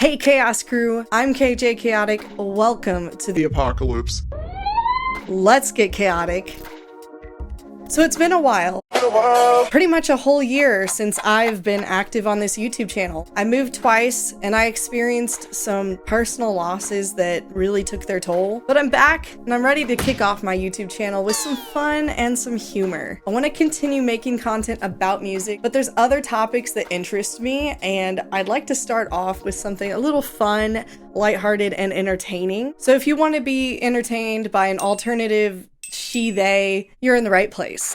Hey Chaos crew, I'm KJ Khaotic. Welcome to the apocalypse. Let's get chaotic. So it's been a while, pretty much a whole year since I've been active on this YouTube channel. I moved twice and I experienced some personal losses that really took their toll, but I'm back and I'm ready to kick off my YouTube channel with some fun and some humor. I want to continue making content about music, but there's other topics that interest me, and I'd like to start off with something a little fun, lighthearted, and entertaining. So if you want to be entertained by an alternative she, they, you're in the right place.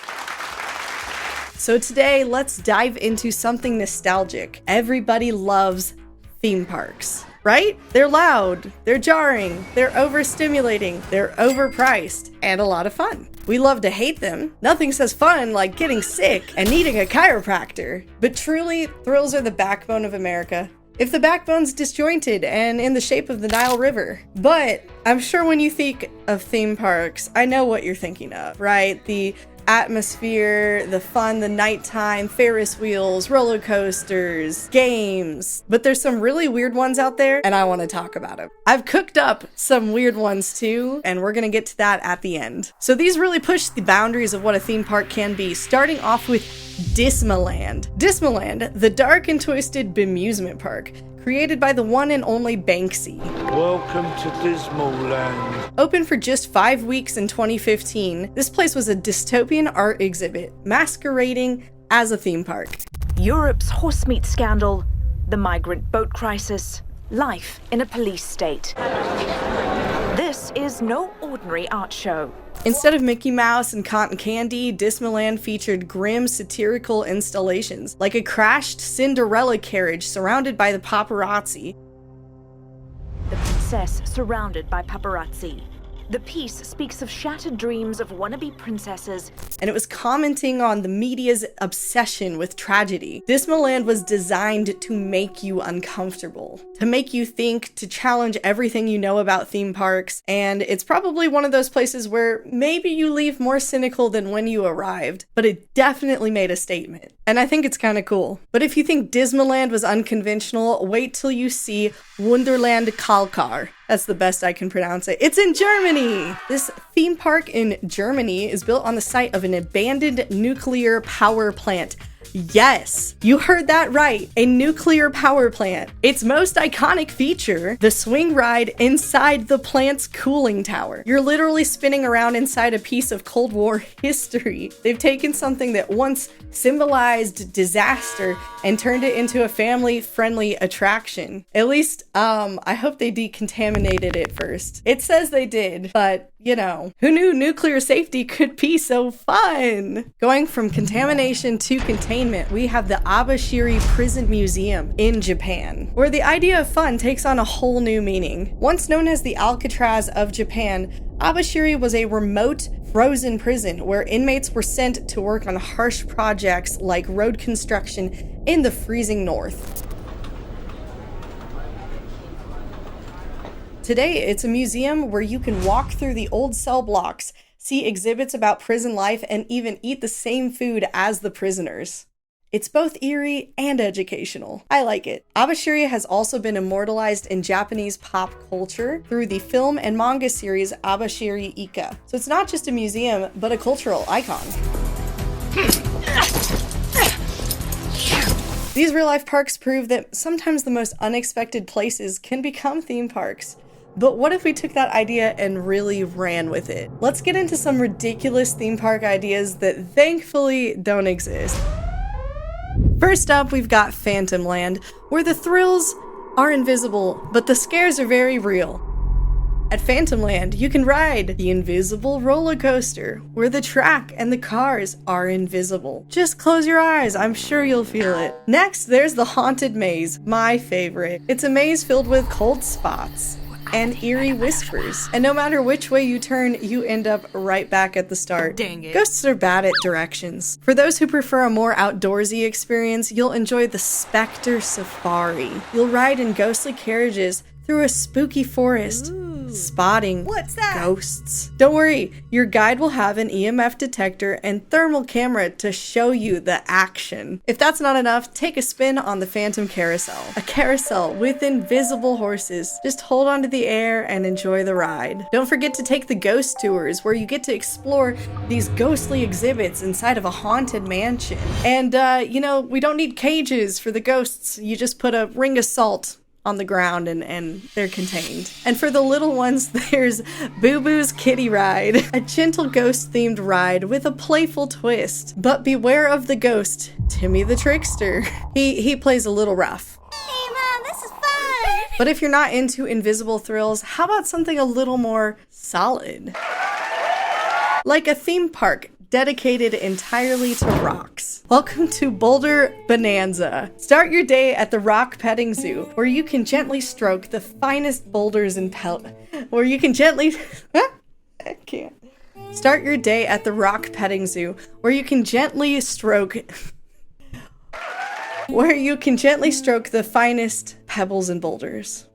So today, let's dive into something nostalgic. Everybody loves theme parks, right? They're loud, they're jarring, they're overstimulating, they're overpriced, and a lot of fun. We love to hate them. Nothing says fun like getting sick and needing a chiropractor. But truly, thrills are the backbone of America. If the backbone's disjointed and in the shape of the Nile River. But I'm sure when you think of theme parks, I know what you're thinking of, right? The atmosphere, the fun, the nighttime, Ferris wheels, roller coasters, games. But there's some really weird ones out there, and I want to talk about them. I've cooked up some weird ones too, and we're gonna get to that at the end. So these really push the boundaries of what a theme park can be, starting off with Dismaland. Dismaland, the dark and twisted bemusement park, created by the one and only Banksy. Welcome to Dismaland. Open for just 5 weeks in 2015, this place was a dystopian art exhibit masquerading as a theme park. Europe's horse meat scandal, the migrant boat crisis, life in a police state. This is no ordinary art show. Instead of Mickey Mouse and cotton candy, Dismaland featured grim satirical installations, like a crashed Cinderella carriage surrounded by the paparazzi. The princess surrounded by paparazzi. The piece speaks of shattered dreams of wannabe princesses. And it was commenting on the media's obsession with tragedy. Dismaland was designed to make you uncomfortable, to make you think, to challenge everything you know about theme parks. And it's probably one of those places where maybe you leave more cynical than when you arrived, but it definitely made a statement. And I think it's kind of cool. But if you think Dismaland was unconventional, wait till you see Wunderland Kalkar. That's the best I can pronounce it. It's in Germany! This theme park in Germany is built on the site of an abandoned nuclear power plant. Yes, you heard that right. A nuclear power plant. Its most iconic feature, the swing ride inside the plant's cooling tower. You're literally spinning around inside a piece of Cold War history. They've taken something that once symbolized disaster and turned it into a family-friendly attraction. At least, I hope they decontaminated it first. It says they did, but you know, who knew nuclear safety could be so fun? Going from contamination to containment, we have the Abashiri Prison Museum in Japan, where the idea of fun takes on a whole new meaning. Once known as the Alcatraz of Japan, Abashiri was a remote, frozen prison where inmates were sent to work on harsh projects like road construction in the freezing north. Today, it's a museum where you can walk through the old cell blocks, see exhibits about prison life, and even eat the same food as the prisoners. It's both eerie and educational. I like it. Abashiri has also been immortalized in Japanese pop culture through the film and manga series Abashiri Ika. So it's not just a museum, but a cultural icon. These real-life parks prove that sometimes the most unexpected places can become theme parks. But what if we took that idea and really ran with it? Let's get into some ridiculous theme park ideas that thankfully don't exist. First up, we've got Phantomland, where the thrills are invisible, but the scares are very real. At Phantomland, you can ride the invisible roller coaster, where the track and the cars are invisible. Just close your eyes, I'm sure you'll feel it. Next, there's the Haunted Maze, my favorite. It's a maze filled with cold spots and eerie whispers. And no matter which way you turn, you end up right back at the start. Dang it. Ghosts are bad at directions. For those who prefer a more outdoorsy experience, you'll enjoy the Spectre Safari. You'll ride in ghostly carriages through a spooky forest. spotting ghosts. Don't worry, your guide will have an EMF detector and thermal camera to show you the action. If that's not enough, take a spin on the Phantom Carousel. A carousel with invisible horses. Just hold on to the air and enjoy the ride. Don't forget to take the ghost tours, where you get to explore these ghostly exhibits inside of a haunted mansion. And, you know, we don't need cages for the ghosts. You just put a ring of salt on the ground and they're contained. And for the little ones, there's Boo Boo's Kiddie Ride, a gentle ghost-themed ride with a playful twist. But beware of the ghost, Timmy the Trickster. He plays a little rough. Hey Mom, this is fun! But if you're not into invisible thrills, how about something a little more solid? Like a theme park dedicated entirely to rocks. Welcome to Boulder Bonanza. Start your day at the Rock Petting Zoo, where you can gently stroke the finest boulders and where you can gently I can't. Start your day at the Rock Petting Zoo, where you can gently stroke the finest pebbles and boulders.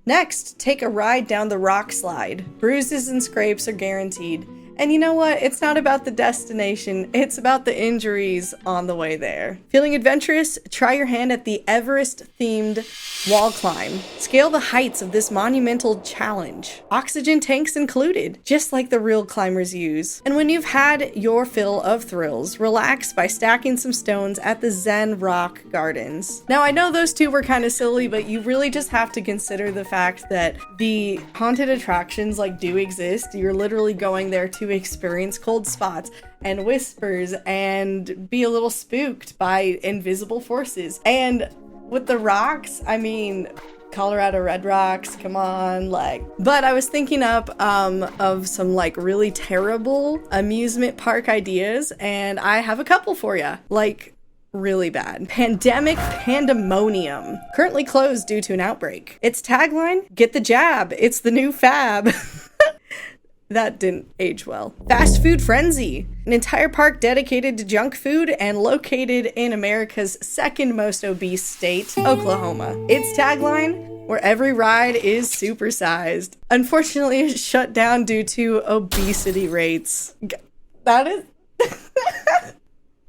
Next, take a ride down the rock slide. Bruises and scrapes are guaranteed. And you know what? It's not about the destination, it's about the injuries on the way there. Feeling adventurous? Try your hand at the Everest-themed wall climb. Scale the heights of this monumental challenge. Oxygen tanks included, just like the real climbers use. And when you've had your fill of thrills, relax by stacking some stones at the Zen Rock Gardens. Now, I know those two were kind of silly, but you really just have to consider the fact that the haunted attractions do exist. You're literally going there to experience cold spots and whispers and be a little spooked by invisible forces. And with the rocks, I mean, Colorado Red Rocks, come on, but I was thinking up of some really terrible amusement park ideas, and I have a couple for you. Really bad. Pandemic Pandemonium. Currently closed due to an outbreak. Its tagline, get the jab, it's the new fab. That didn't age well. Fast Food Frenzy. An entire park dedicated to junk food and located in America's second most obese state, Oklahoma. Its tagline, where every ride is supersized. Unfortunately, it's shut down due to obesity rates. That is...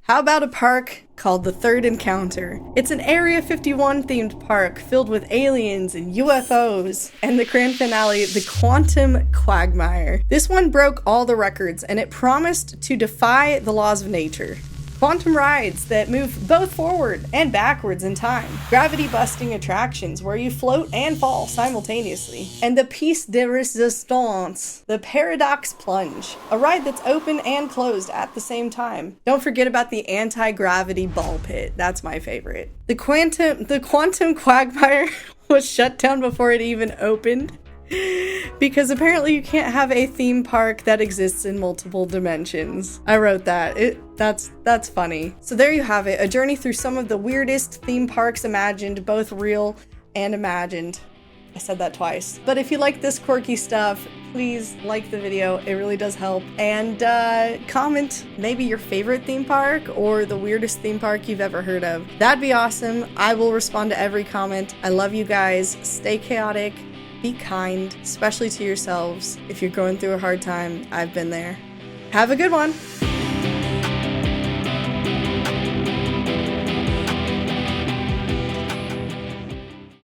How about a park called The Third Encounter? It's an Area 51 themed park filled with aliens and UFOs. And the grand finale, the Quantum Quagmire. This one broke all the records, and it promised to defy the laws of nature. Quantum rides that move both forward and backwards in time. Gravity-busting attractions where you float and fall simultaneously. And the piece de resistance, the Paradox Plunge, a ride that's open and closed at the same time. Don't forget about the anti-gravity ball pit. That's my favorite. The Quantum Quagmire was shut down before it even opened, because apparently you can't have a theme park that exists in multiple dimensions. I wrote that. That's funny. So there you have it, a journey through some of the weirdest theme parks imagined, both real and imagined. I said that twice. But if you like this quirky stuff, please like the video. It really does help. And comment maybe your favorite theme park or the weirdest theme park you've ever heard of. That'd be awesome. I will respond to every comment. I love you guys. Stay chaotic. Be kind, especially to yourselves. If you're going through a hard time, I've been there. Have a good one.